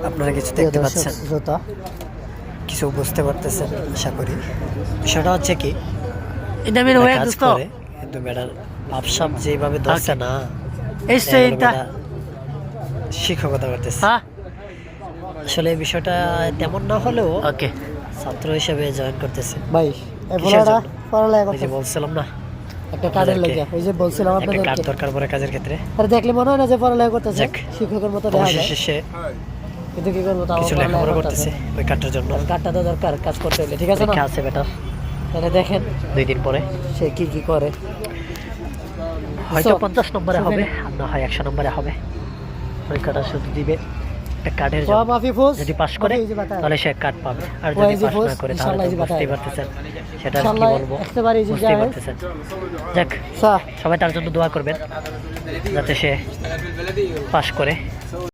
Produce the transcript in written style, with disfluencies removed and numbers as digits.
আপনারা কিছু দেখতে পাচ্ছেন, জুতা কিছু বুঝতে পারতেছেন আশা করি। বিষয়টা হচ্ছে কি, এটা মেরে এরা হয়ে কাজ দোস্ত করে, কিন্তু বেটার ভাবসাব যেভাবে ধরছে না, এই দেখা গেল সেইটা বেটা শিক্ষকতা করতেছে। হ্যাঁ আসলে এই বিষয়টা তেমন না হলেও ওকে ছাত্র হিসেবে জয়েন করতেছে। ভাই এই কিসের পোলাটা জন্য? পড়ালেখা ওই যে করতেছে বলছিলাম না, একটা কার্ডের আপনাদেরকে লেগে, ওই যে বলছিলাম একটা কার্ড আপনাদেরকে। দরকার পড়ে কাজের ক্ষেত্রে। আর দেখলে মনে হয় না যে পড়ালেখা করতেছে, যাক, শিক্ষকের মতো দেখা যায়, অবশেষে সে কিন্তু কি করবো তাও কিছু পড়ালেখা লেখাপড়া করতেছে। করতেছে ওই কার্ডটার জন্য। কার্ডটা তো দরকার কাজ করতে হলে, ঠিক আছে না? পরীক্ষা আছে বেটার তাহলে দেখেন 2 দিন পরে, সে কি কি করে। হয়তো So, 50 নম্বরে so হবে, then- আর না হয় 100 নম্বরে হবে। পরীক্ষাটা শুধু দিবে একটা কার্ডের ওয়া জন্য। মাফি ফুস, যদি পাস করে মাফি ইজি বাতায়। তাহলে সে কার্ড পাবে, আর ওয়া যদি ইজি পাস ফুস, না করে তাহলে ইনশাআল্লাহ তো ইজি বুঝতেই বাতায়। পারতেছেন সেটা আর কি ইনশাআল্লাহ বলবো, একেবারে ইজি বুঝতেই যায়। পারতেছেন। যাক, সা সবাই তার জন্য দোয়া করবেন যাতে সে পাস করে।